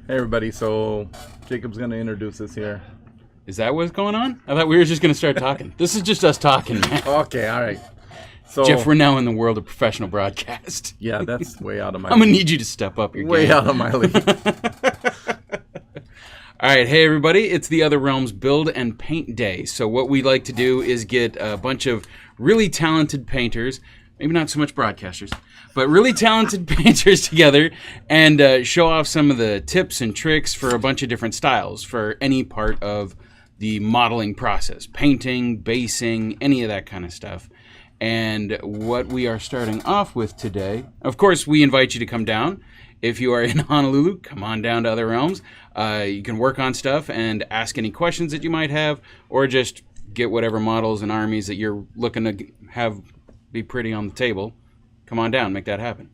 Hey everybody, so Jacob's going to introduce us here. Is that what's going on? I thought we were just going to start talking. This is just us talking, man. Okay, all right. So Jeff, we're now in the world of professional broadcast. yeah, that's way out of my I'm going to league. need you to step up your Way game. out of my league. All right, hey everybody, it's the Other Realms Build and Paint Day. So what we like to do is get a bunch of really talented painters, maybe not so much broadcasters, but really talented painters together and show off some of the tips and tricks for a bunch of different styles for any part of the modeling process, painting, basing, any of that kind of stuff. And what we are starting off with today, of course, we invite you to come down. If you are in Honolulu, come on down to Other Realms. You can work on stuff and ask any questions that you might have, or just get whatever models and armies that you're looking to have be pretty on the table. Come on down, make that happen.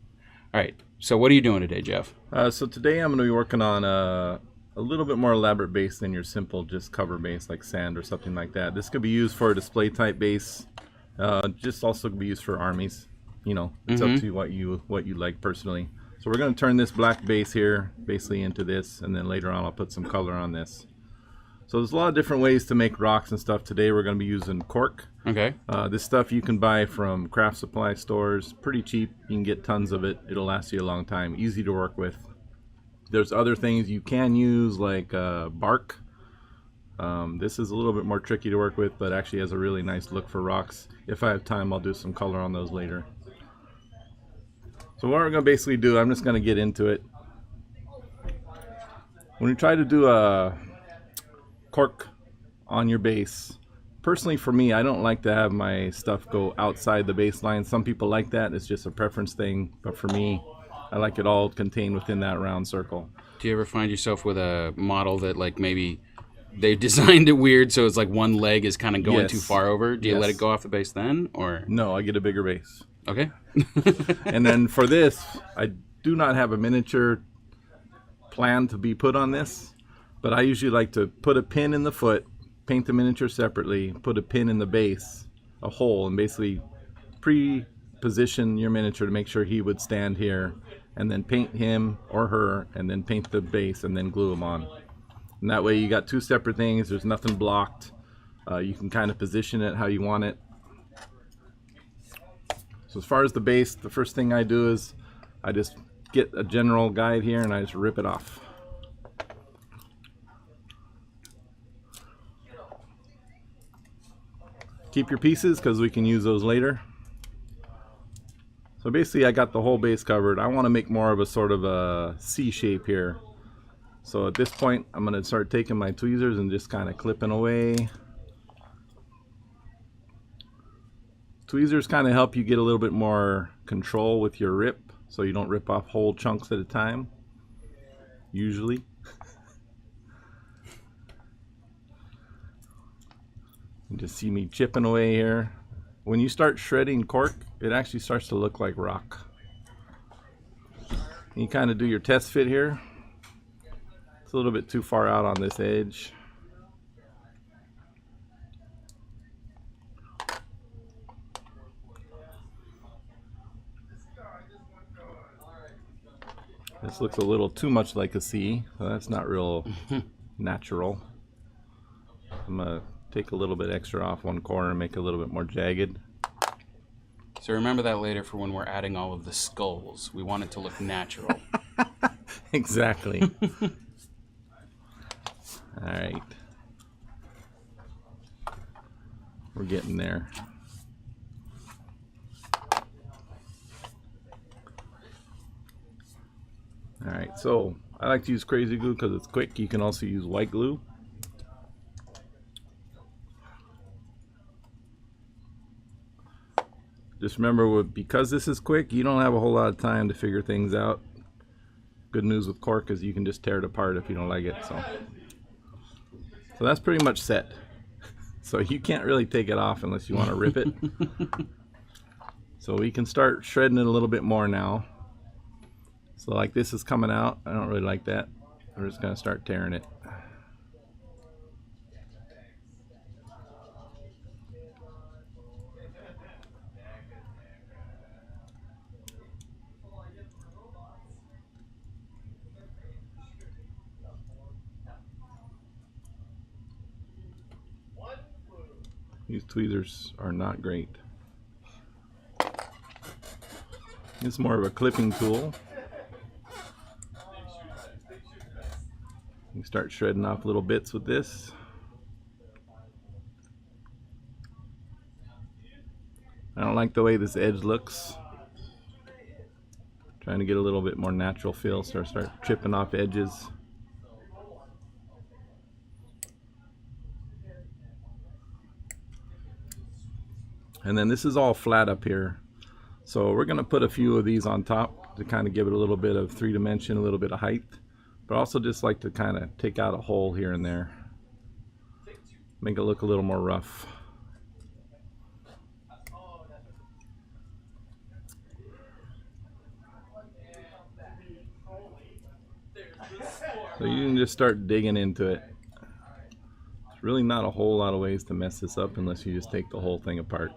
All right, so what are you doing today, Jeff? So today I'm going to be working on a little bit more elaborate base than your simple just cover base like sand or something like that. This could be used for a display type base. Just also could be used for armies. You know, it's up to what you like personally. So we're going to turn this black base here basically into this, and then later on I'll put some color on this. So there's a lot of different ways to make rocks and stuff. Today we're going to be using cork. Okay. This stuff you can buy from craft supply stores. Pretty cheap. You can get tons of it. It'll last you a long time. Easy to work with. There's other things you can use like bark. This is a little bit more tricky to work with, but actually has a really nice look for rocks. If I have time, I'll do some color on those later. So what we're going to basically do, I'm just going to get into it. When you try to do a cork on your base, personally for me, I don't like to have my stuff go outside the baseline. Some people like that. It's just a preference thing. But for me, I like it all contained within that round circle. Do you ever find yourself with a model that like maybe they designed it weird so it's like one leg is kind of going too far over? Do you let it go off the base then, or? No, I get a bigger base. Okay. And then for this, I do not have a miniature plan to be put on this, but I usually like to put a pin in the foot, paint the miniature separately, put a pin in the base, a hole, and basically pre-position your miniature to make sure he would stand here, and then paint him or her, and then paint the base, and then glue them on. And that way you got two separate things, there's nothing blocked. You can kind of position it how you want it. So as far as the base, the first thing I do is I just get a general guide here and I just rip it off. Keep your pieces because we can use those later. So basically I got the whole base covered. I want to make more of a sort of a C shape here. So at this point I'm going to start taking my tweezers and just kind of clipping away. Tweezers kind of help you get a little bit more control with your rip, so you don't rip off whole chunks at a time, usually. You just see me chipping away here. When you start shredding cork, it actually starts to look like rock. You kind of do your test fit here. It's a little bit too far out on this edge. This looks a little too much like a C, so that's not real natural. I'm going to take a little bit extra off one corner and make it a little bit more jagged. So remember that later for when we're adding all of the skulls. We want it to look natural. Exactly. Alright. We're getting there. Alright, so I like to use crazy glue because it's quick. You can also use white glue. Just remember, because this is quick, you don't have a whole lot of time to figure things out. Good news with cork is you can just tear it apart if you don't like it. So that's pretty much set. So you can't really take it off unless you want to rip it. So we can start shredding it a little bit more now. So like this is coming out. I don't really like that. We're just going to start tearing it. These tweezers are not great. It's more of a clipping tool. You start shredding off little bits with this. I don't like the way this edge looks. Trying to get a little bit more natural feel, so I start chipping off edges. And then this is all flat up here. So we're gonna put a few of these on top to kind of give it a little bit of 3-dimension, a little bit of height, but also just like to kind of take out a hole here and there. Make it look a little more rough. So you can just start digging into it. There's really not a whole lot of ways to mess this up unless you just take the whole thing apart.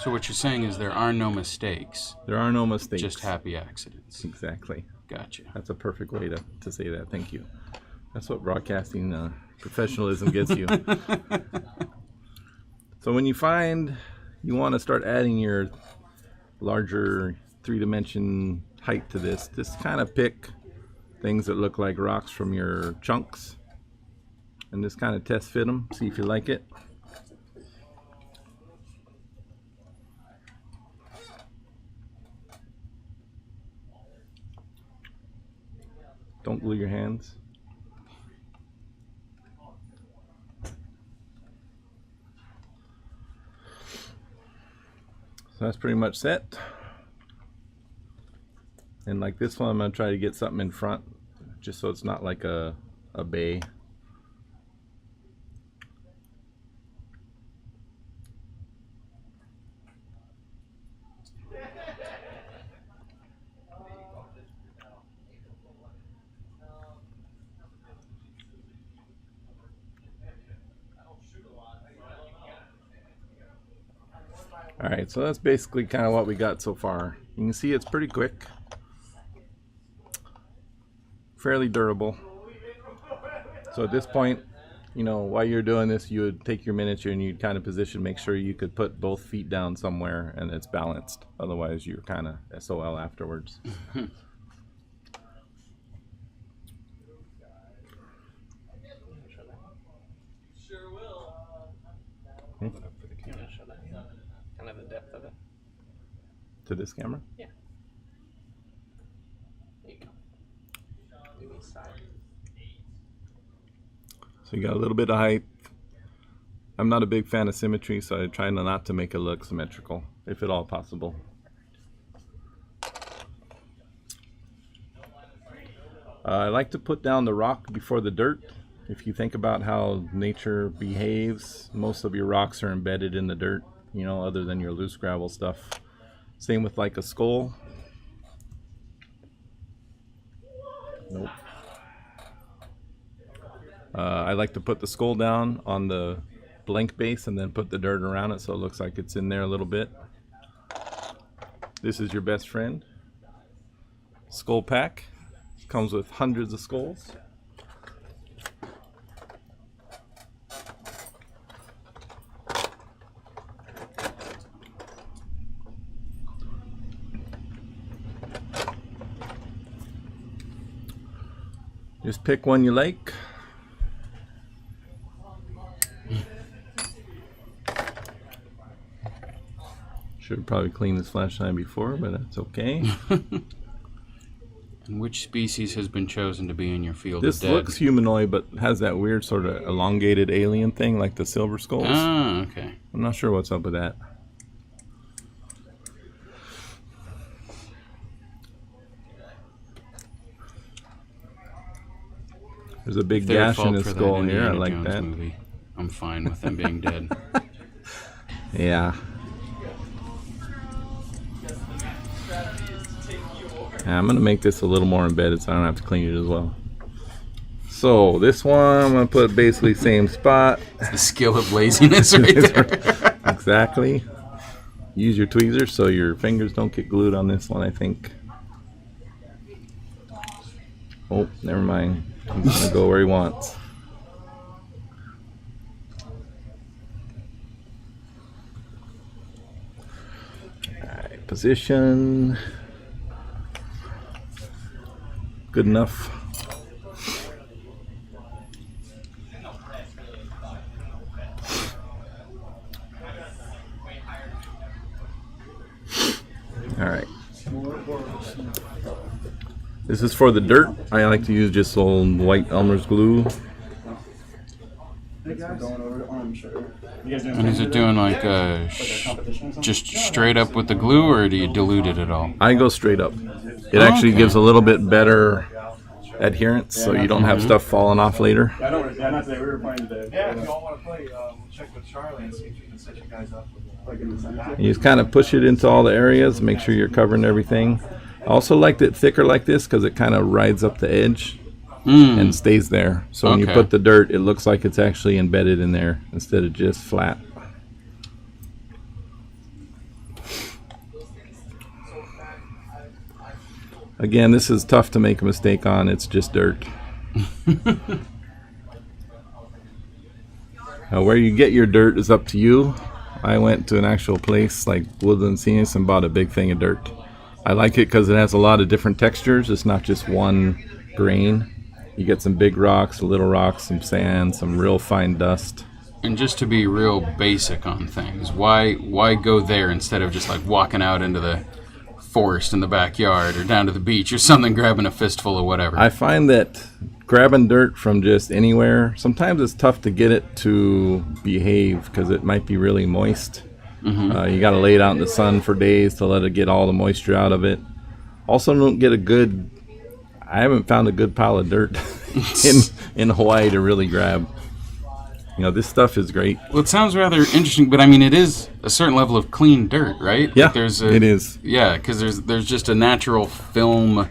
So what you're saying is there are no mistakes. There are no mistakes. Just happy accidents. Exactly. Gotcha. That's a perfect way to say that. Thank you. That's what broadcasting professionalism gets you. So when you find you want to start adding your larger 3-dimension height to this, just kind of pick things that look like rocks from your chunks and just kind of test fit them, see if you like it. Don't glue your hands. So that's pretty much set. And like this one, I'm going to try to get something in front, just so it's not like a bay. Alright, so that's basically kind of what we got so far. You can see it's pretty quick. Fairly durable. So at this point, you know, while you're doing this, you would take your miniature and you'd kind of position, make sure you could put both feet down somewhere and it's balanced. Otherwise, you're kind of SOL afterwards. Sure will. Hmm? Kind of the depth of it. To this camera? Yeah. There you go. Do each side. So you got a little bit of height. I'm not a big fan of symmetry, so I try not to make it look symmetrical, if at all possible. I like to put down the rock before the dirt. If you think about how nature behaves, most of your rocks are embedded in the dirt, you know, other than your loose gravel stuff. Same with like a skull. Nope. I like to put the skull down on the blank base and then put the dirt around it so it looks like it's in there a little bit. This is your best friend. Skull pack. Comes with hundreds of skulls. Just pick one you like. Should probably clean this flashlight before, but that's okay. And which species has been chosen to be in your field This of dead? looks humanoid, but has that weird sort of elongated alien thing like the silver skulls. Ah, okay. I'm not sure what's up with that. There's a big If they're at gash in fault his for that skull here. I Indiana like Jones that. movie, I'm fine with them being dead. Yeah. I'm going to make this a little more embedded so I don't have to clean it as well. So this one, I'm going to put basically same spot. It's the skill of laziness right there. Exactly. Use your tweezers so your fingers don't get glued on this one, I think. Oh, never mind. He's going to go where he wants. position. Good enough. All right. This is for the dirt. I like to use just old white Elmer's glue. And is it doing like just straight up with the glue, or do you dilute it at all? I go straight up. It actually gives a little bit better adherence, so you don't have stuff falling off later. Yeah, not today. We were playing today. Yeah, if you all want to play, we'll check with Charlie and see if we can set you guys up. You just kind of push it into all the areas, make sure you're covering everything. I also liked it thicker like this because it kind of rides up the edge and stays there. So when you put the dirt, it looks like it's actually embedded in there instead of just flat. Again, this is tough to make a mistake on. It's just dirt. Now, where you get your dirt is up to you. I went to an actual place like Woodland Scenics and bought a big thing of dirt. I like it because it has a lot of different textures. It's not just one grain. You get some big rocks, little rocks, some sand, some real fine dust. And just to be real basic on things, why go there instead of just like walking out into the forest in the backyard or down to the beach or something, grabbing a fistful of whatever? I find that grabbing dirt from just anywhere, sometimes it's tough to get it to behave because it might be really moist. You got to lay it out in the sun for days to let it get all the moisture out of it. Also, don't get I haven't found a good pile of dirt in Hawaii to really grab. You know, this stuff is great. Well, it sounds rather interesting, but I mean, it is a certain level of clean dirt, right? Yeah, like it is. Yeah, because there's just a natural film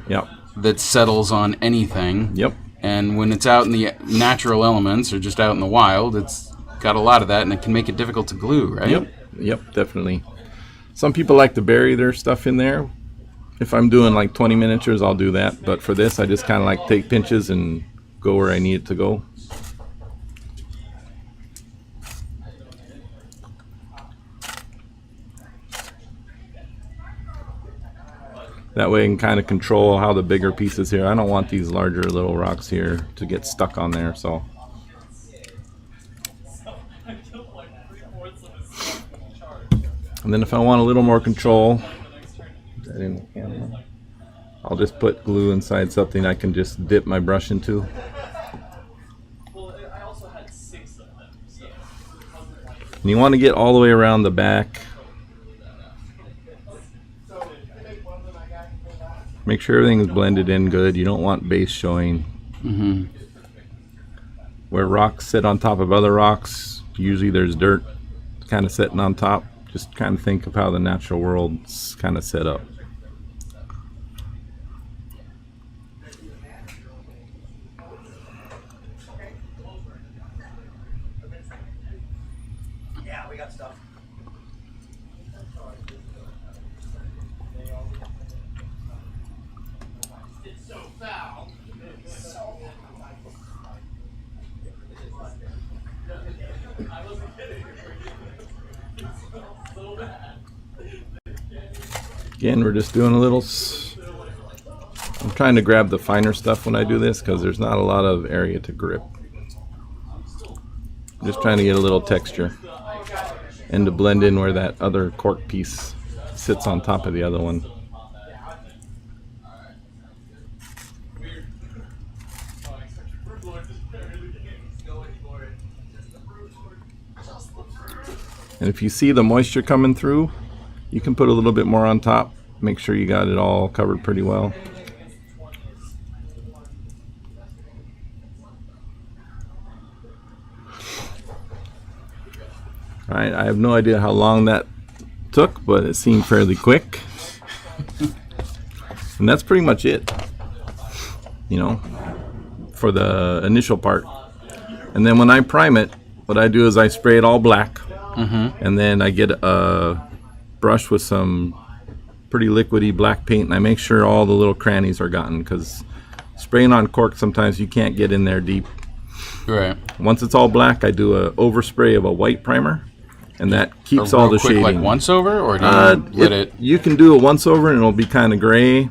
that settles on anything. Yep. And when it's out in the natural elements or just out in the wild, it's got a lot of that, and it can make it difficult to glue, right? Yep, definitely. Some people like to bury their stuff in there. If I'm doing like 20 miniatures, I'll do that. But for this, I just kind of like take pinches and go where I need it to go. That way I can kind of control how the bigger pieces here. I don't want these larger little rocks here to get stuck on there, so. And then if I want a little more control, put that in the camera, I'll just put glue inside something I can just dip my brush into. And you want to get all the way around the back. Make sure everything's blended in good. You don't want base showing. Where rocks sit on top of other rocks, usually there's dirt kind of sitting on top. Just kind of think of how the natural world's kind of set up. Yeah, we got stuff. It's so foul. It's so foul. I wasn't kidding. So bad. Again, we're just doing a little. I'm trying to grab the finer stuff when I do this because there's not a lot of area to grip. I'm just trying to get a little texture and to blend in where that other cork piece sits on top of the other one. And if you see the moisture coming through, you can put a little bit more on top. Make sure you got it all covered pretty well. All right, I have no idea how long that took, but it seemed fairly quick. And that's pretty much it, you know, for the initial part. And then when I prime it, what I do is I spray it all black. And then I get a brush with some pretty liquidy black paint, and I make sure all the little crannies are gotten, because spraying on cork sometimes you can't get in there deep. Right. Once it's all black, I do a overspray of a white primer, and that keeps Or all real the quick, shading. like once over, or do you let it? You can do it once over and it'll be kind of gray.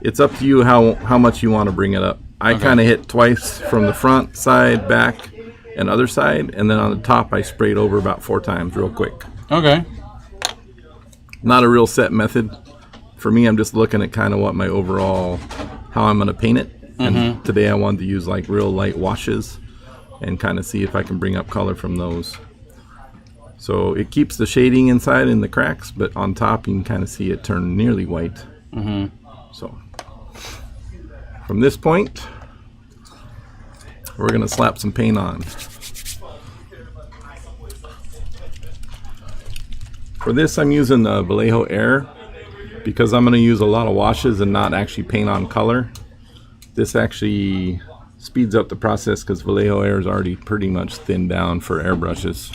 It's up to you how much you want to bring it up. I Okay. kind of hit twice from the front, side, back, and other side, and then on the top I sprayed over about 4 times real quick. Okay. Not a real set method. For me, I'm just looking at kind of what my overall, how I'm going to paint it. And today I wanted to use like real light washes and kind of see if I can bring up color from those. So it keeps the shading inside in the cracks, but on top you can kind of see it turn nearly white. So from this point, we're going to slap some paint on. For this, I'm using the Vallejo Air because I'm going to use a lot of washes and not actually paint on color. This actually speeds up the process because Vallejo Air is already pretty much thinned down for airbrushes.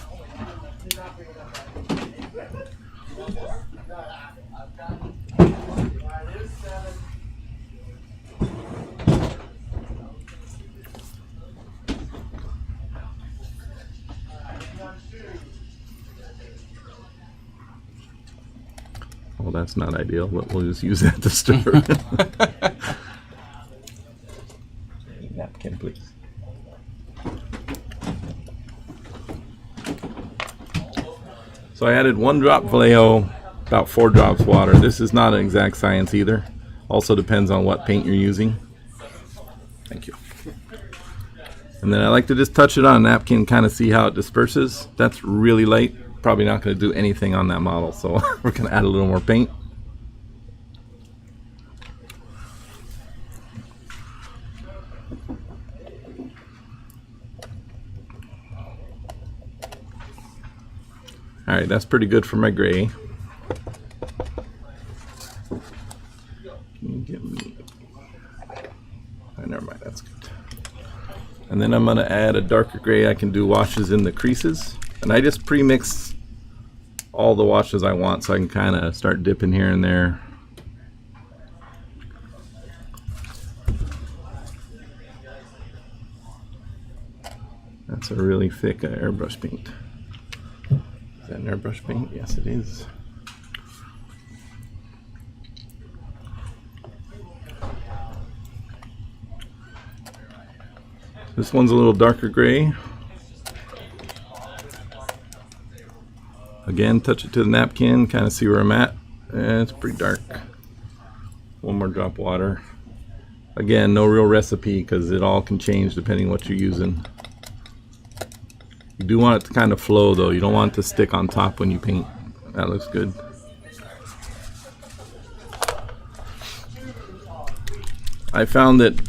Well, that's not ideal, but we'll just use that to stir. Napkin, please. So I added 1 drop Vallejo, about 4 drops water. This is not an exact science either. Also depends on what paint you're using. Thank you. And then I like to just touch it on a napkin, kind of see how it disperses. That's really light. Probably not going to do anything on that model, so we're going to add a little more paint. Alright, that's pretty good for my gray. Can you give me... Oh, never mind, that's good. And then I'm going to add a darker gray. I can do washes in the creases. And I just pre-mix all the washes I want so I can kind of start dipping here and there. That's a really thick airbrush paint. Is that an airbrush paint? Yes, it is. This one's a little darker gray. Again, touch it to the napkin, kind of see where I'm at. It's pretty dark. 1 more drop water. Again, no real recipe because it all can change depending what you're using. You do want it to kind of flow though. You don't want it to stick on top when you paint. That looks good. I found that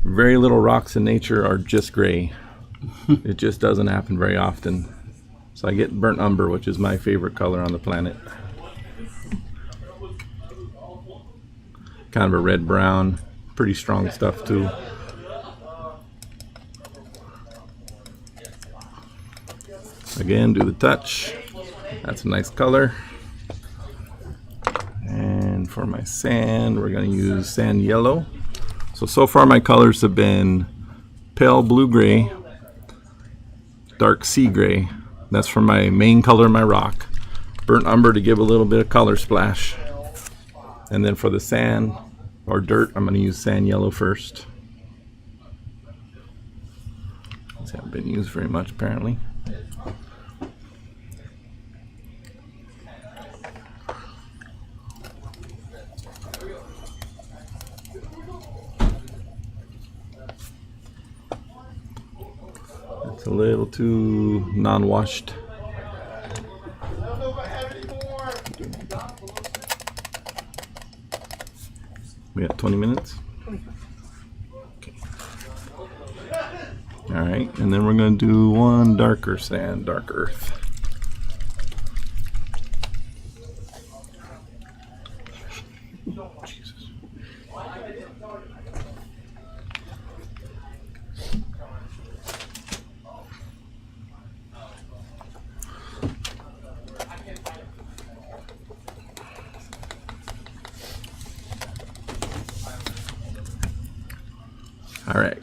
very little rocks in nature are just gray. It just doesn't happen very often. So I get burnt umber, which is my favorite color on the planet. Kind of a red brown, pretty strong stuff too. Again, do the touch. That's a nice color. And for my sand, we're going to use sand yellow. So far my colors have been pale blue-gray, dark sea gray. That's for my main color, my rock. Burnt umber to give a little bit of color splash. And then for the sand or dirt, I'm going to use sand yellow first. These haven't been used very much apparently. A little too non-washed. We got 20 minutes? Okay. Alright, and then we're going to do 1 darker sand, dark earth. Jesus. All right.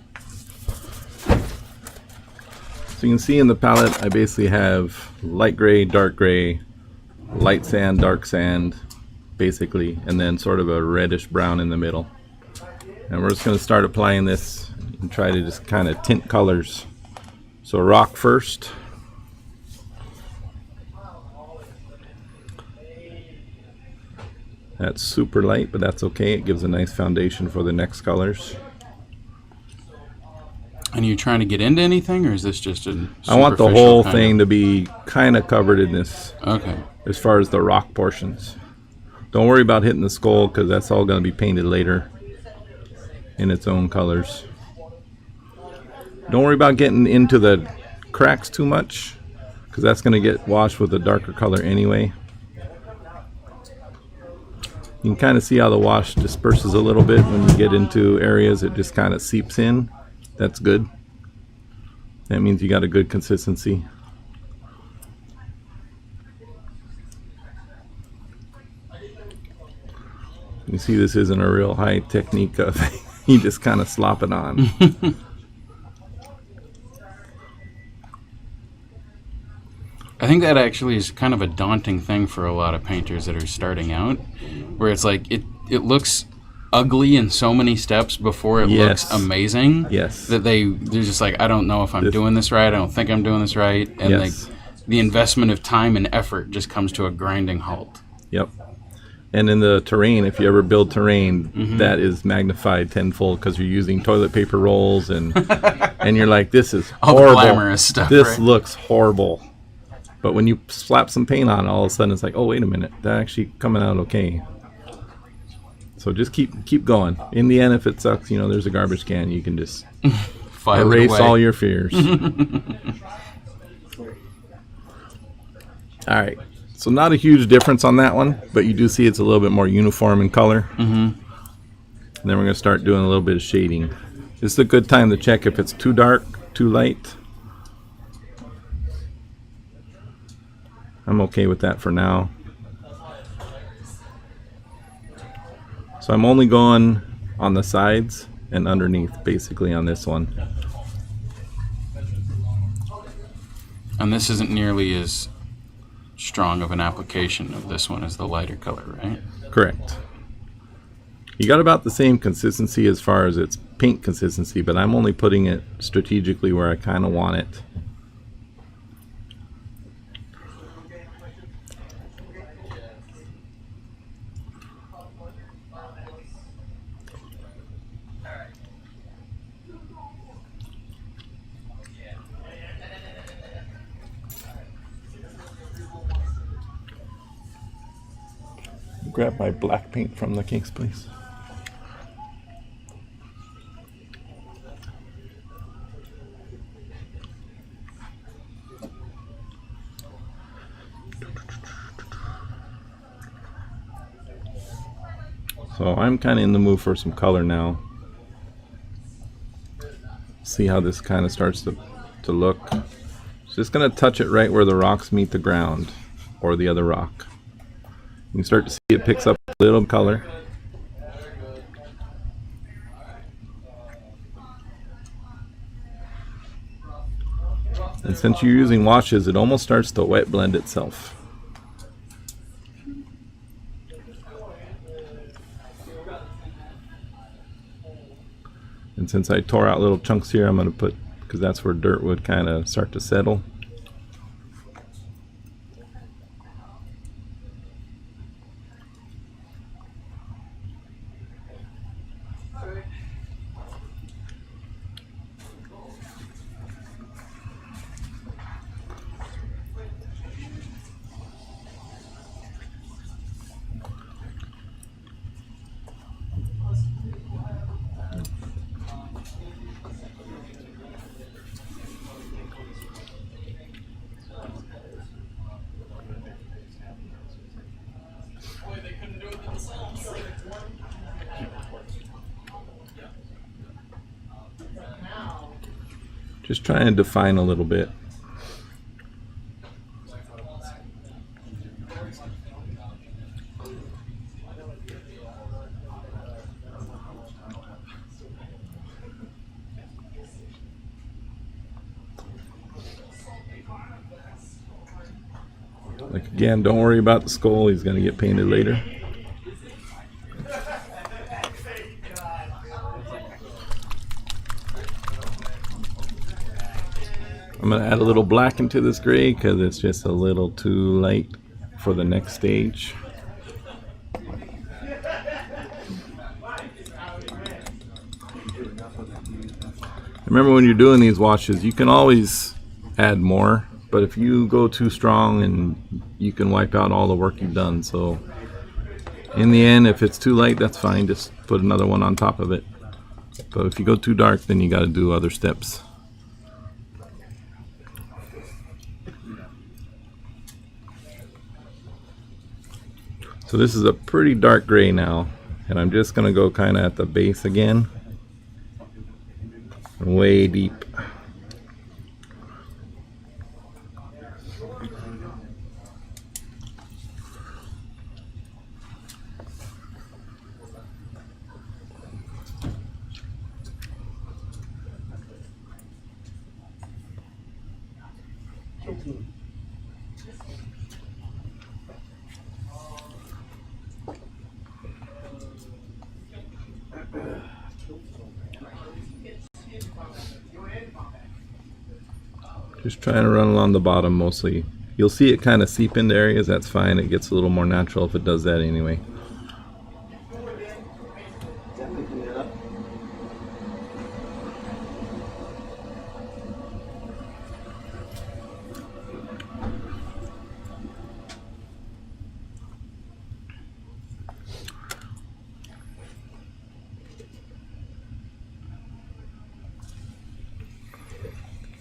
So you can see in the palette, I basically have light gray, dark gray, light sand, dark sand, basically, and then sort of a reddish brown in the middle. And we're just going to start applying this and try to just kind of tint colors. So rock first. That's super light, but that's okay. It gives a nice foundation for the next colors. And you're trying to get into anything, or is this just a I want the superficial whole kind thing to be kind of covered in this Okay. as far as the rock portions. Don't worry about hitting the skull because that's all going to be painted later in its own colors. Don't worry about getting into the cracks too much because that's going to get washed with a darker color anyway. You can kind of see how the wash disperses a little bit when you get into areas. It just kind of seeps in. That's good. That means you got a good consistency. You see this isn't a real high technique of you just kind of slop it on. I think that actually is kind of a daunting thing for a lot of painters that are starting out, where it's like it looks ugly in so many steps before it Yes. looks amazing. Yes. That they're just like, I don't know if I'm doing this right. I don't think I'm doing this right. And Yes. like the investment of time and effort just comes to a grinding halt. Yep. And in the terrain, if you ever build terrain, that is magnified tenfold because you're using toilet paper rolls and and you're like, this is All the horrible. glamorous stuff, This right? looks horrible. But when you slap some paint on, all of a sudden it's like, oh wait a minute, that actually coming out okay. So just keep going. In the end, if it sucks, you know, there's a garbage can. You can just File it erase away. all your fears. All right. So not a huge difference on that one, but you do see it's a little bit more uniform in color. And then we're going to start doing a little bit of shading. This is a good time to check if it's too dark, too light. I'm okay with that for now. So I'm only going on the sides and underneath, basically, on this one. And this isn't nearly as strong of an application of this one as the lighter color, right? Correct. You got about the same consistency as far as its paint consistency, but I'm only putting it strategically where I kind of want it. Grab my black paint from the case, please. So I'm kind of in the mood for some color now. See how this kind of starts to look. Just going to touch it right where the rocks meet the ground, or the other rock. You can start to see it picks up a little color. And since you're using washes, it almost starts to wet blend itself. And since I tore out little chunks here, I'm going to put, because that's where dirt would kind of start to settle. Just trying to define a little bit. Like again, don't worry about the skull. He's going to get painted later. I'm going to add a little black into this gray because it's just a little too light for the next stage. Remember, when you're doing these washes, you can always add more, but if you go too strong, and you can wipe out all the work you've done. So in the end, if it's too light, that's fine, just put another one on top of it. But if you go too dark, then you got to do other steps. So this is a pretty dark gray now, and I'm just going to go kind of at the base again, way deep. Just trying to run along the bottom mostly. You'll see it kind of seep into areas, that's fine. It gets a little more natural if it does that anyway.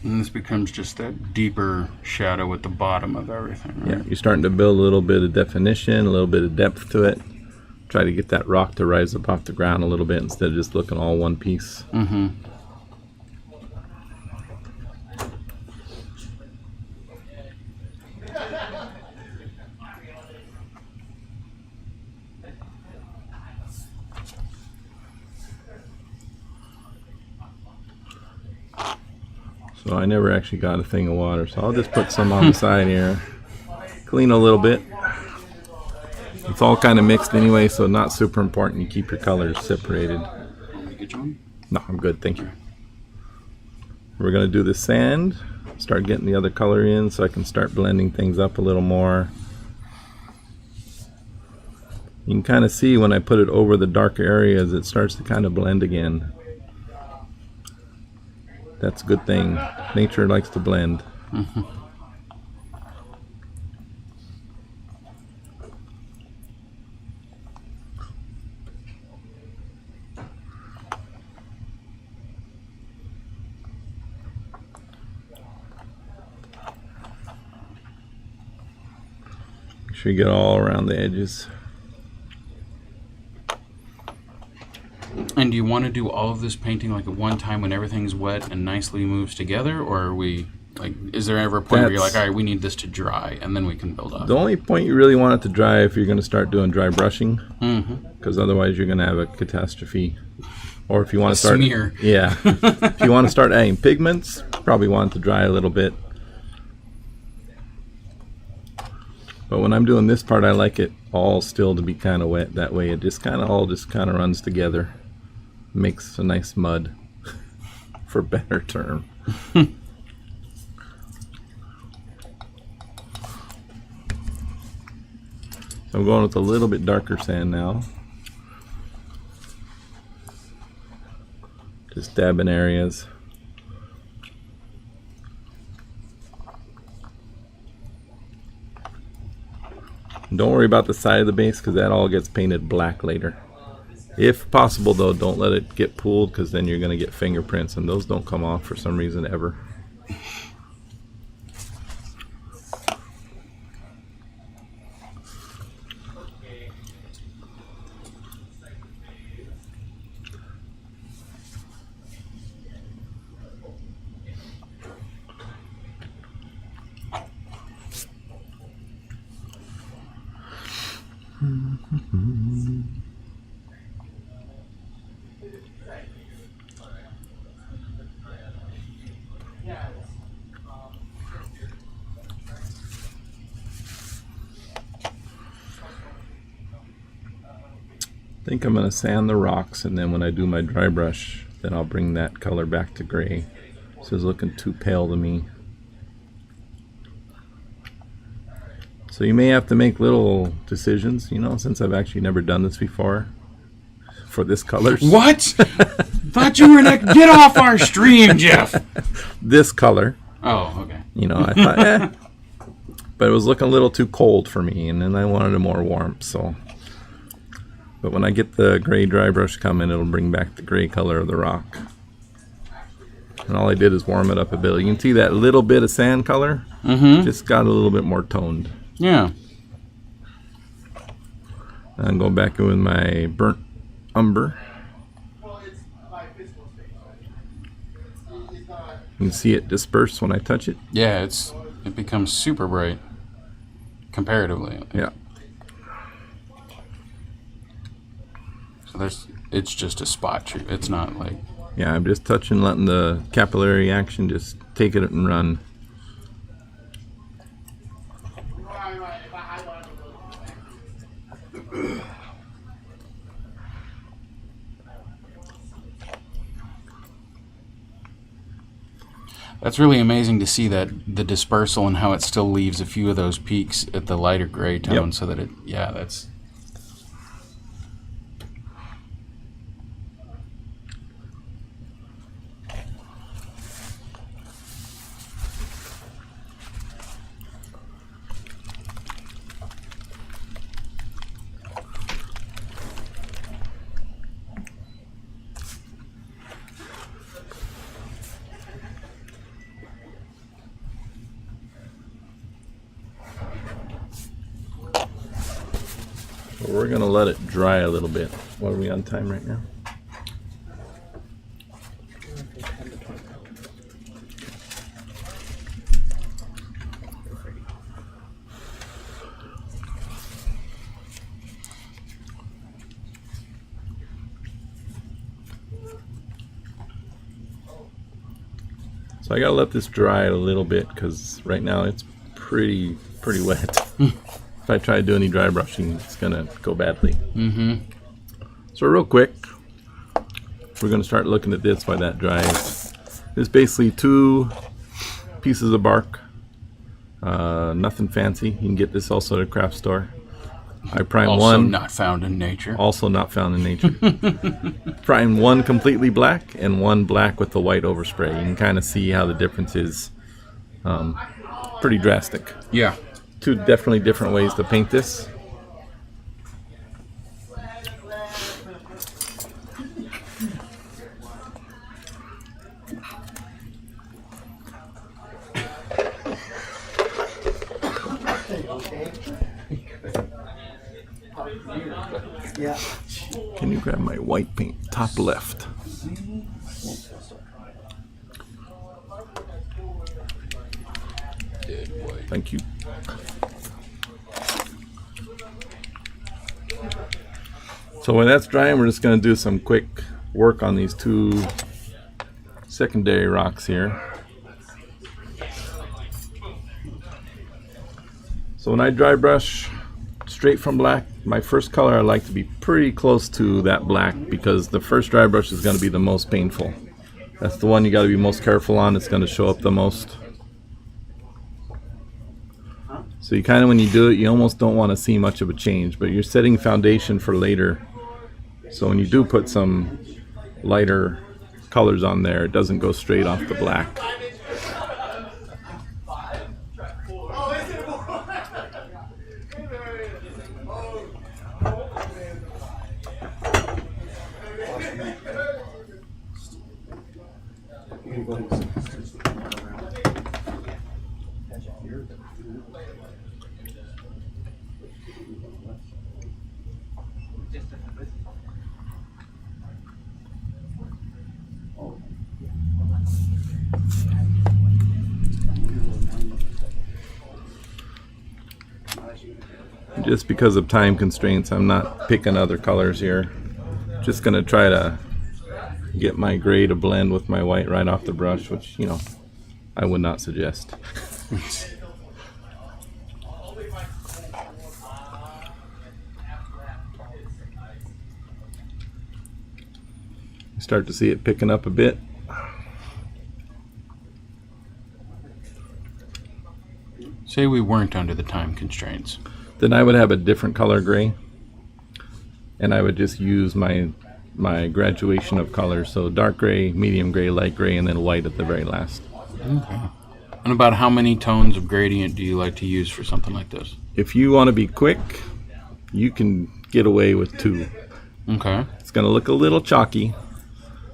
And this becomes just that deeper shadow at the bottom of everything, right? Yeah, you're starting to build a little bit of definition, a little bit of depth to it. Try to get that rock to rise up off the ground a little bit instead of just looking all one piece. Mm-hmm. So I never actually got a thing of water, so I'll just put some on the side here. Clean a little bit. It's all kind of mixed anyway, so not super important. You keep your colors separated. Want me to get you one? No, I'm good, thank you. We're going to do the sand, start getting the other color in so I can start blending things up a little more. You can kind of see when I put it over the darker areas, it starts to kind of blend again. That's a good thing. Nature likes to blend. Mm-hmm. Make sure you get all around the edges. And do you want to do all of this painting like at one time when everything's wet and nicely moves together, or are we like? Is there ever a point where you're like, all right, we need this to dry, and then we can build up? The only point you really want it to dry if you're going to start doing dry brushing, because otherwise you're going to have a catastrophe. Or if you want to start, smear. Yeah, if you want to start adding pigments, probably want it to dry a little bit. But when I'm doing this part, I like it all still to be kind of wet. That way it just kind of all runs together. Makes a nice mud, for a better term. So I'm going with a little bit darker sand now. Just dabbing areas. Don't worry about the side of the base because that all gets painted black later. If possible though, don't let it get pooled because then you're going to get fingerprints and those don't come off for some reason ever. think I'm going to sand the rocks, and then when I do my dry brush, then I'll bring that color back to gray. This is looking too pale to me. So you may have to make little decisions, you know, since I've actually never done this before for this color. What? Thought you were next. Get off our stream, Jeff. This color, Oh, okay. you know, I thought, but it was looking a little too cold for me, and then I wanted a more warmth, so. But when I get the gray dry brush coming, it'll bring back the gray color of the rock. And all I did is warm it up a bit. You can see that little bit of sand color just got a little bit more toned. Yeah. I'm going back in with my burnt umber. You can see it disperse when I touch it. Yeah, it becomes super bright comparatively. Yeah. So it's just a spot treat. It's not like. Yeah, I'm just touching, letting the capillary action just take it and run. That's really amazing to see that the dispersal and how it still leaves a few of those peaks at the lighter gray tone, Yep. so that that's. So we're gonna let it dry a little bit. What are we on time right now? So I gotta let this dry a little bit because right now it's pretty wet. If I try to do any dry brushing, it's gonna go badly. So real quick, we're gonna start looking at this while that dries. It's basically 2 pieces of bark. Nothing fancy. You can get this also at a craft store. I prime Also one. not found in nature. Also not found in nature. Prime one completely black and one black with the white overspray. You can kind of see how the difference is pretty drastic. Yeah. 2 definitely different ways to paint this. Yeah. Can you grab my white paint, top left? Thank you. So when that's drying, we're just going to do some quick work on these 2 secondary rocks here. So when I dry brush straight from black, my first color I like to be pretty close to that black because the first dry brush is going to be the most painful. That's the one you got to be most careful on. It's going to show up the most. So you kind of, when you do it, you almost don't want to see much of a change, but you're setting foundation for later. So when you do put some lighter colors on there, it doesn't go straight off the black. Just because of time constraints, I'm not picking other colors here. Just gonna try to get my gray to blend with my white right off the brush, which, you know, I would not suggest. start to see it picking up a bit. Say we weren't under the time constraints. Then I would have a different color gray, and I would just use my graduation of colors. So dark gray, medium gray, light gray, and then white at the very last. Okay. And about how many tones of gradient do you like to use for something like this? If you want to be quick, you can get away with 2. Okay. It's going to look a little chalky.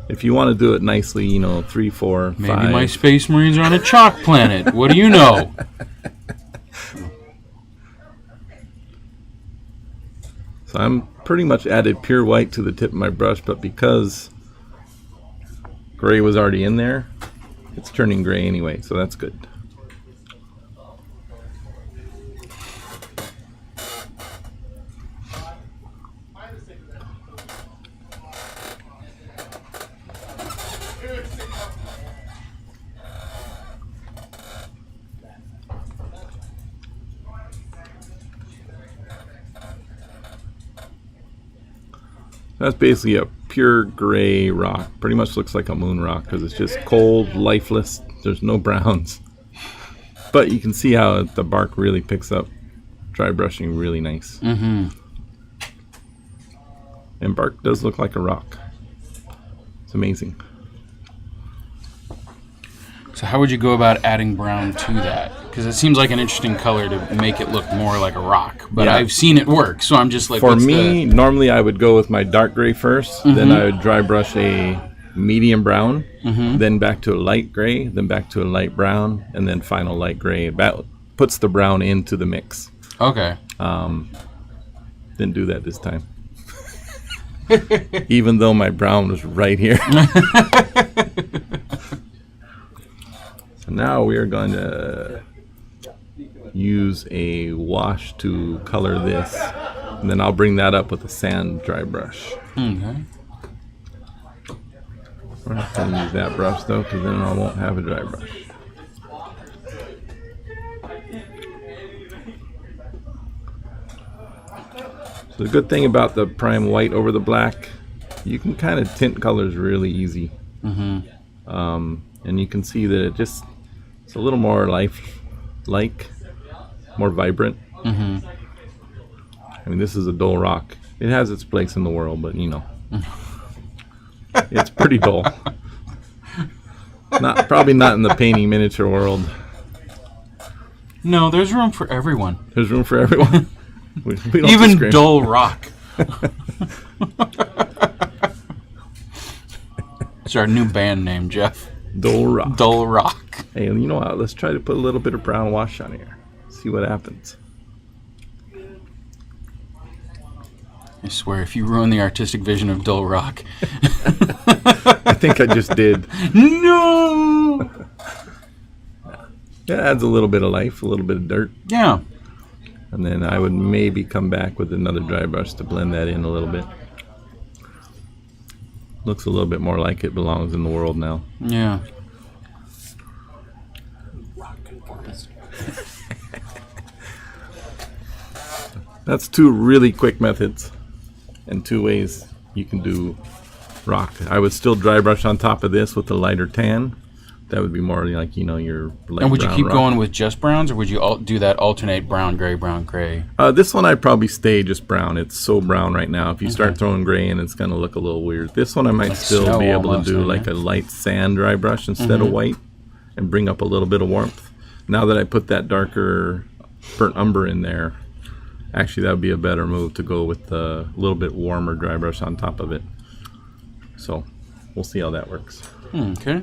If you want to do it nicely, you know, 3, 4, 5. Maybe my Space Marines are on a chalk planet. What do you know? So I'm pretty much added pure white to the tip of my brush, but because gray was already in there, it's turning gray anyway, so that's good. That's basically a pure gray rock. Pretty much looks like a moon rock because it's just cold, lifeless. There's no browns. But you can see how the bark really picks up dry brushing really nice. Mm-hmm. And bark does look like a rock. It's amazing. So how would you go about adding brown to that? Because it seems like an interesting color to make it look more like a rock. But Yeah. I've seen it work, so I'm just like, For what's me, normally I would go with my dark gray first, then I would dry brush a medium brown, then back to a light gray, then back to a light brown, and then final light gray. That puts the brown into the mix. Okay. Didn't do that this time. Even though my brown was right here. So now we are going to use a wash to color this, and then I'll bring that up with a sand dry brush. Okay. We're not going to use that brush though, because then I won't have a dry brush. So the good thing about the prime white over the black, you can kind of tint colors really easy. And you can see that it's a little more life-like, more vibrant. I mean, this is a dull rock. It has its place in the world, but you know, it's pretty dull. Probably not in the painting miniature world. No, there's room for everyone. There's room for everyone. We don't Even discriminate. dull rock. It's our new band name, Jeff. Dull rock. Dull Rock. Hey, you know what? Let's try to put a little bit of brown wash on here. See what happens. I swear, if you ruin the artistic vision of Dull Rock. I think I just did. No! It adds a little bit of life, a little bit of dirt. Yeah. And then I would maybe come back with another dry brush to blend that in a little bit. Looks a little bit more like it belongs in the world now. Yeah. That's 2 really quick methods and 2 ways you can do rock. I would still dry brush on top of this with the lighter tan. That would be more like, you know, your light And would you brown keep rock. going with just browns, or would you do that alternate brown, gray? This one I'd probably stay just brown. It's so brown right now. If you start throwing gray in, it's going to look a little weird. This one I might still snow be able almost, to do maybe. like a light sand dry brush instead of white and bring up a little bit of warmth. Now that I put that darker burnt umber in there, actually that would be a better move to go with the little bit warmer dry brush on top of it. So we'll see how that works. Okay.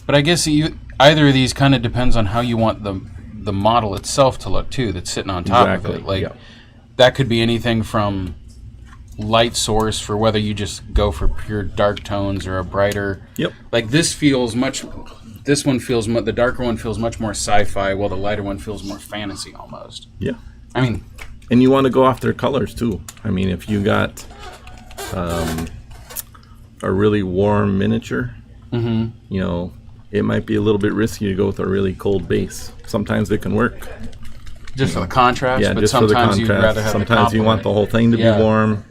But I guess either of these kind of depends on how you want the model itself to look too. That's sitting on top of it. Like yeah. that could be anything from light source for whether you just go for pure dark tones or a brighter. Yep. Like this feels much. This one feels the darker one feels much more sci-fi, while the lighter one feels more fantasy almost. Yeah. I mean, And you want to go off their colors too. I mean, if you got a really warm miniature, you know, it might be a little bit risky to go with a really cold base. Sometimes it can work. Just for the contrast, Yeah, but just for the sometimes you'd rather contrast. have Sometimes the you want the complement. whole thing to Yeah. be warm.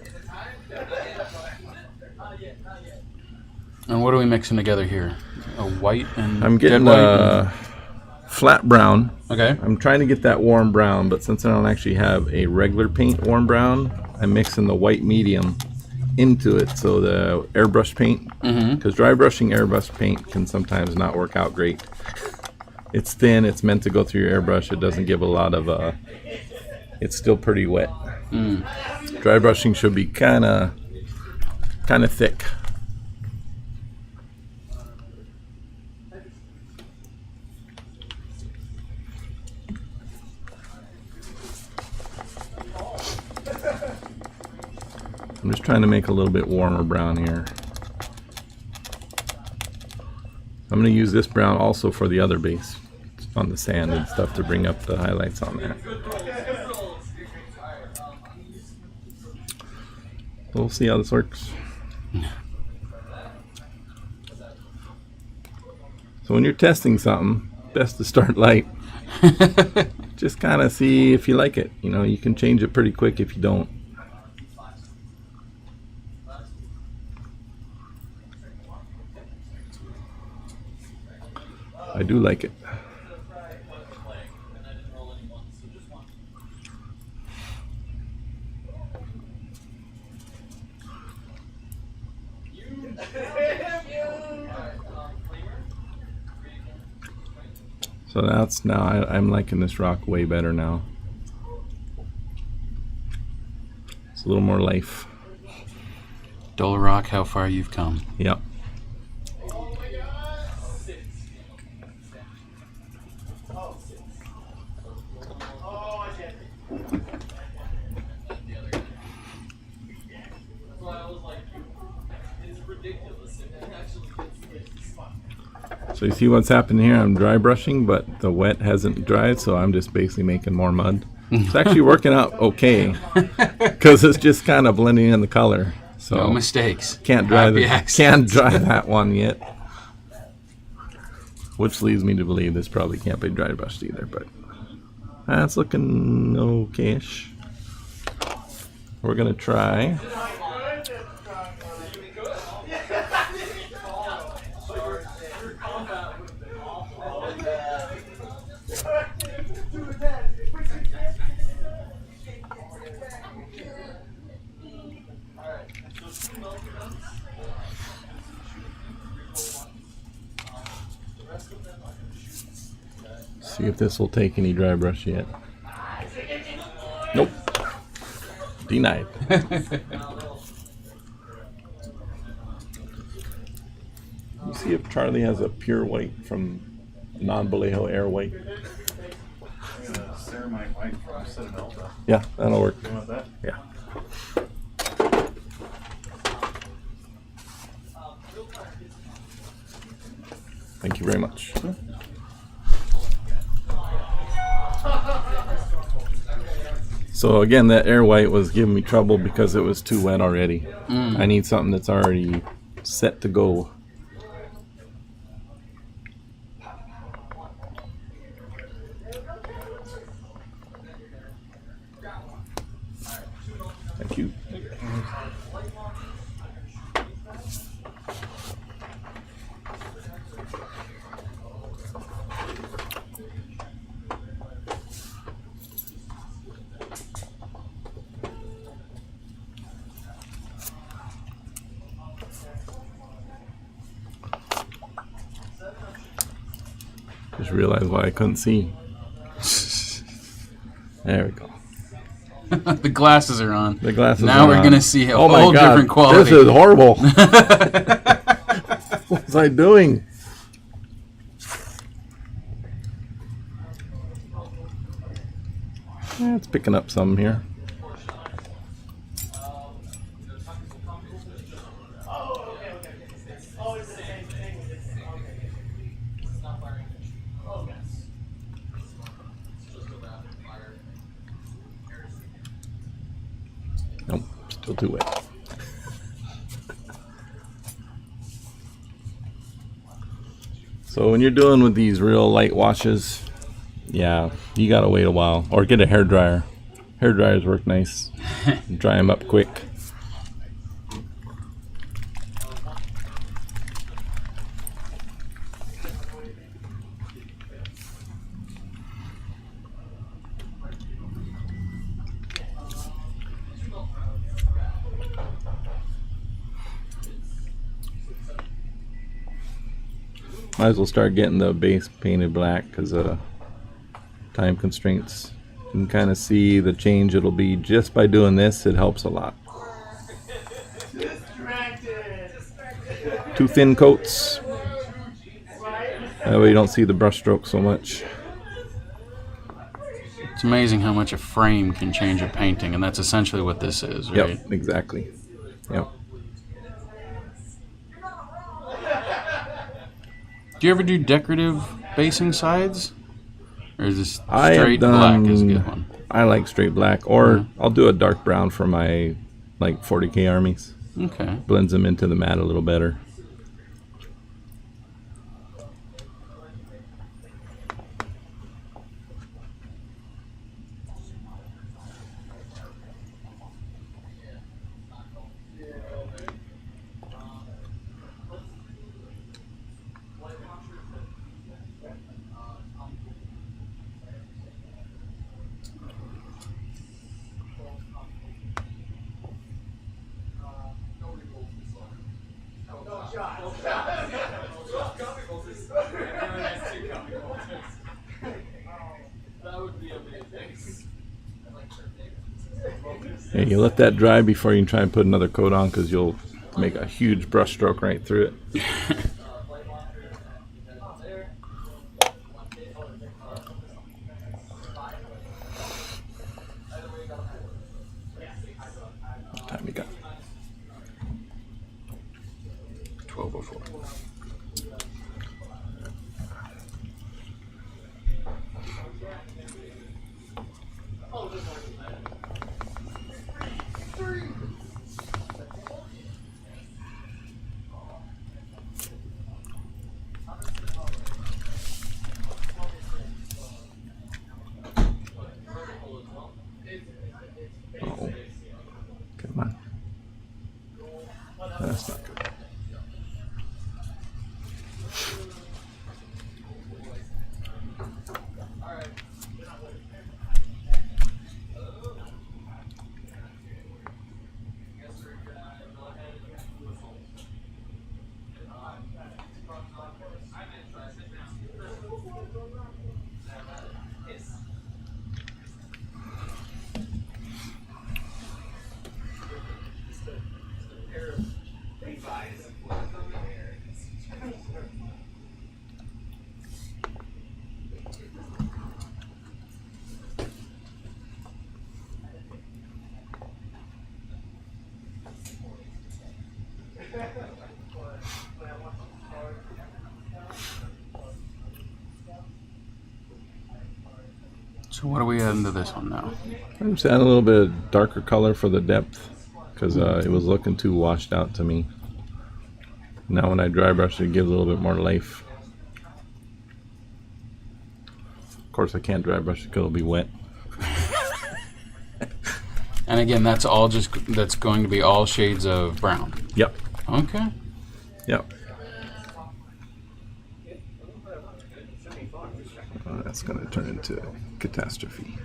And what are we mixing together here? A white and I'm getting dead white? a flat brown. Okay. I'm trying to get that warm brown, but since I don't actually have a regular paint warm brown, I'm mixing the white medium into it. So the airbrush paint, because dry brushing airbrush paint can sometimes not work out great. It's thin. It's meant to go through your airbrush. It doesn't give a lot of. It's still pretty wet. Dry brushing should be kind of thick. I'm just trying to make a little bit warmer brown here. I'm going to use this brown also for the other base on the sand and stuff to bring up the highlights on that. We'll see how this works. So when you're testing something, best to start light. Just kind of see if you like it. You know, you can change it pretty quick if you don't. I do like it. So that's now I'm liking this rock way better now. It's a little more life. Dull Rock, how far you've come. Yep. So you see what's happening here? I'm dry brushing, but the wet hasn't dried, so I'm just basically making more mud. It's actually working out okay because it's just kind of blending in the color. So No mistakes. can't dry Happy the accidents. can't dry that one yet, which leads me to believe this probably can't be dry brushed either. But that's looking okayish. We're gonna try. See if this will take any dry brush yet. Nope. Denied. You see if Charlie has a pure white from non-Vallejo Air White. Ceramite white from Citadel. Yeah, that'll work. You want that? Yeah. Thank you very much. So again, that air white was giving me trouble because it was too wet already. I need something that's already set to go. Thank you. Just realized why I couldn't see. There we go. The glasses are on. The glasses Now are we're on. going to see a Oh my whole God, different quality. This is horrible. What was I doing? It's picking up some here. Nope, still too wet. So when you're doing with these real light washes, yeah, you gotta wait a while, or get a hair dryer. Hair dryers work nice. Dry them up quick. Might as well start getting the base painted black because time constraints. You can kind of see the change it'll be just by doing this. It helps a lot. 2 thin coats. That way you don't see the brush stroke so much. It's amazing how much a frame can change a painting, and that's essentially what this is, right? Yep, exactly. Yep. Do you ever do decorative basing sides? Or is this I have straight black is a good one? I like straight black, or I'll do a dark brown for my like 40K armies. Okay. Blends them into the mat a little better. Yeah, you let that dry before you can try and put another coat on, because you'll make a huge brush stroke right through it. What time you got? 12:04. Oh, come on. That's not good. So what are we adding to this one now? I'm just adding a little bit of darker color for the depth, because it was looking too washed out to me. Now when I dry brush it, gives a little bit more life. Of course I can't dry brush it because it'll be wet. And again, that's going to be all shades of brown. Yep. Okay. Yep. That's going to turn into catastrophe.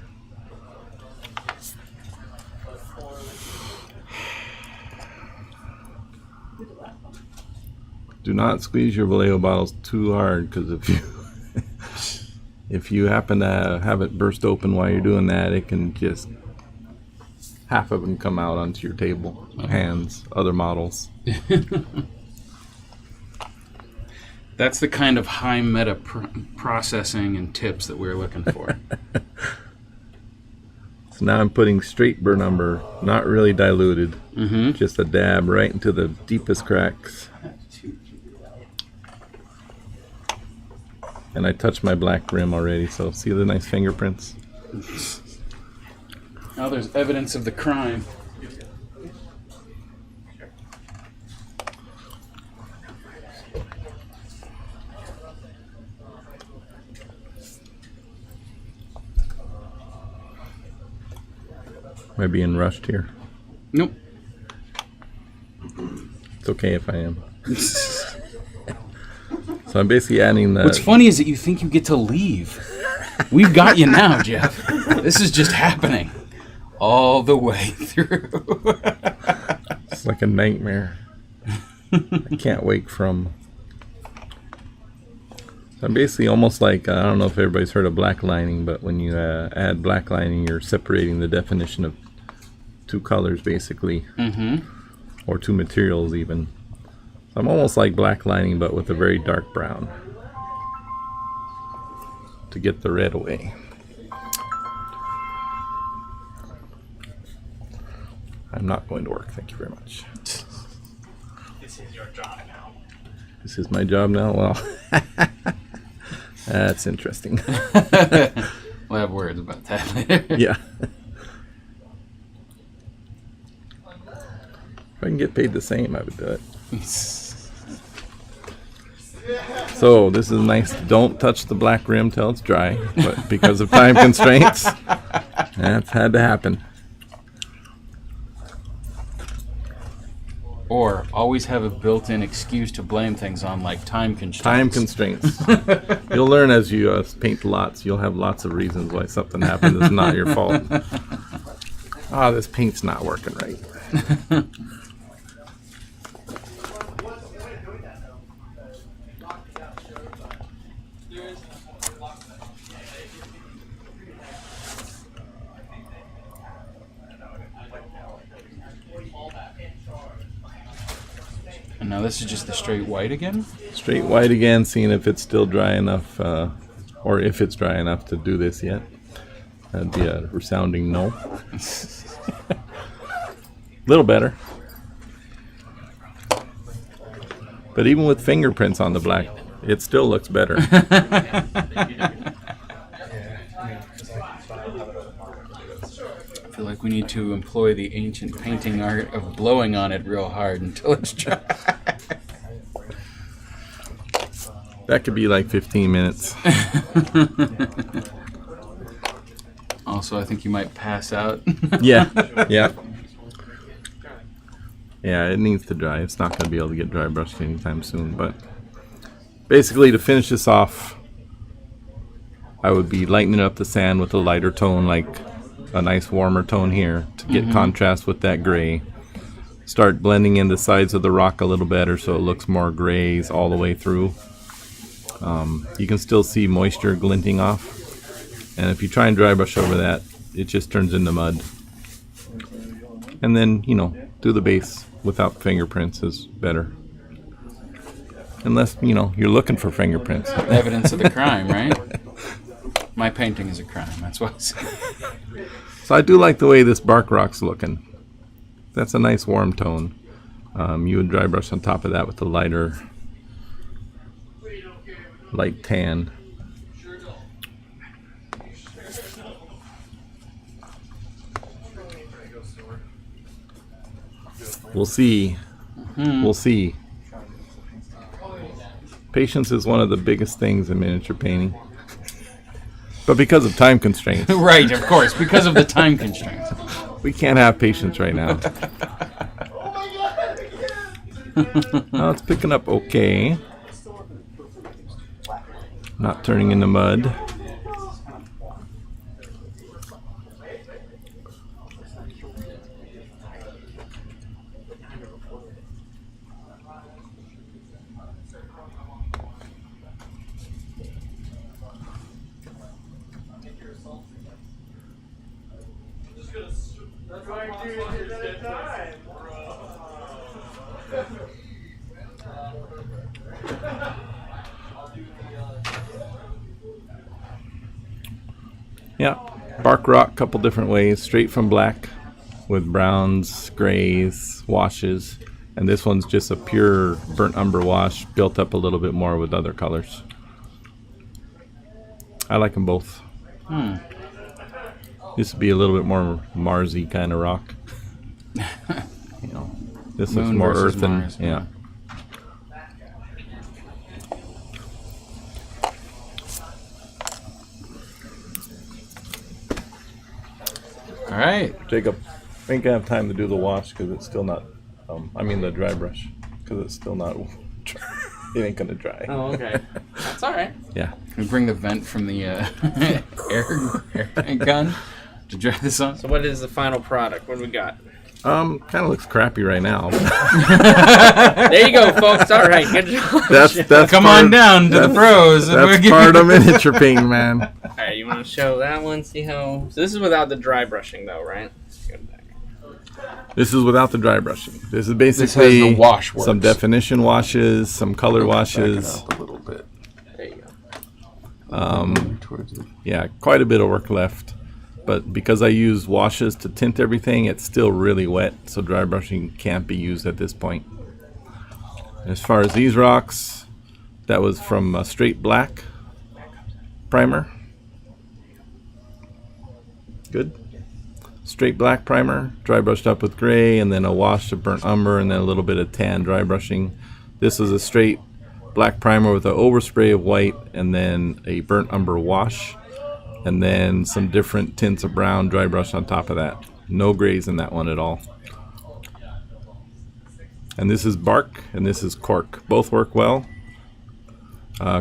Do not squeeze your Vallejo bottles too hard, because if you happen to have it burst open while you're doing that, it can just half of them come out onto your table, hands, other models. That's the kind of high meta processing and tips that we're looking for. So now I'm putting straight burr number, not really diluted, Mm-hmm. just a dab right into the deepest cracks. And I touched my black rim already, so see the nice fingerprints? Now there's evidence of the crime. Am I being rushed here? Nope. It's okay if I am. So I'm basically adding the... What's funny is that you think you get to leave. We've got you now, Jeff. This is just happening all the way through. It's like a nightmare. I can't wake from... So I'm basically almost like, I don't know if everybody's heard of black lining, but when you add black lining, you're separating the definition of two colors, basically. Mm-hmm. Or two materials, even. So I'm almost like black lining, but with a very dark brown. To get the red away. I'm not going to work, thank you very much. This is your job now. This is my job now? Well, that's interesting. We'll have words about that later. Yeah. If I can get paid the same, I would do it. So this is nice. Don't touch the black rim till it's dry, but because of time constraints, that's had to happen. Or always have a built-in excuse to blame things on, like time constraints. Time constraints. You'll learn as you paint lots. You'll have lots of reasons why something happened that's not your fault. Ah, this paint's not working right. And now this is just the straight white again? Straight white again, seeing if it's still dry enough, or if it's dry enough to do this yet. That'd be a resounding no. Little better. But even with fingerprints on the black, it still looks better. I feel like we need to employ the ancient painting art of blowing on it real hard until it's dry. That could be like 15 minutes. Also, I think you might pass out. Yeah, yeah. Yeah, it needs to dry. It's not going to be able to get dry brushed anytime soon. But basically, to finish this off, I would be lightening up the sand with a lighter tone, like a nice warmer tone here, to get contrast with that gray. Start blending in the sides of the rock a little better so it looks more grays all the way through. You can still see moisture glinting off. And if you try and dry brush over that, it just turns into mud. And then, you know, do the base without fingerprints is better. Unless, you know, you're looking for fingerprints. Evidence of the crime, right? My painting is a crime, that's what I say. So I do like the way this bark rock's looking. That's a nice warm tone. You would dry brush on top of that with the lighter, light tan. We'll see. We'll see. Patience is one of the biggest things in miniature painting. But because of time constraints, Right, of course, because of the time constraints. we can't have patience right now. Now it's picking up okay. Not turning into mud. Yeah, bark rock, couple different ways. Straight from black with browns, grays, washes. And this one's just a pure burnt umber wash, built up a little bit more with other colors. I like them both. This would be a little bit more Marsy kind of rock. You know, this is Moon more versus earthen. Mars, Yeah. All right. Jacob, ain't gonna have time to do the wash because it's still not. The dry brush because it's still not. It ain't gonna dry. Oh, okay. That's all right. Yeah. We bring the vent from the air gun to dry this on. So what is the final product? What do we got? Kind of looks crappy right now. There you go, folks. All right, good job. that's Come part- on down to the pros. And we'll That's give part you- of miniature painting, man. All right, you want to show that one? See how? So this is without the dry brushing, though, right? Go back. This is without the dry brushing. This is has basically the wash works. some definition washes, some color washes. Back it up a little bit. There you go. Towards it. Yeah, quite a bit of work left. But because I use washes to tint everything, it's still really wet, so dry brushing can't be used at this point. As far as these rocks, that was from a straight black primer. Good. Straight black primer, dry brushed up with gray, and then a wash of burnt umber, and then a little bit of tan dry brushing. This is a straight black primer with an overspray of white, and then a burnt umber wash, and then some different tints of brown dry brush on top of that. No grays in that one at all. And this is bark, and this is cork. Both work well.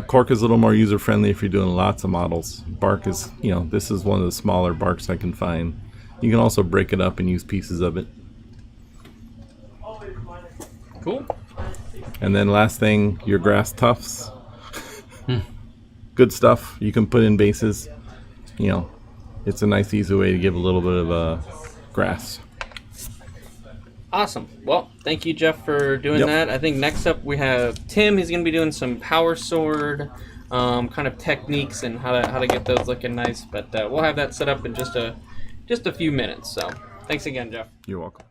Cork is a little more user-friendly if you're doing lots of models. Bark is, this is one of the smaller barks I can find. You can also break it up and use pieces of it. Cool. And then last thing, your grass tufts. Good stuff. You can put in bases. It's a nice, easy way to give a little bit of grass. Awesome. Well, thank you, Jeff, for doing Yep. that. I think next up we have Tim. He's going to be doing some power sword kind of techniques and how to get those looking nice. But we'll have that set up in just a few minutes. So thanks again, Jeff. You're welcome.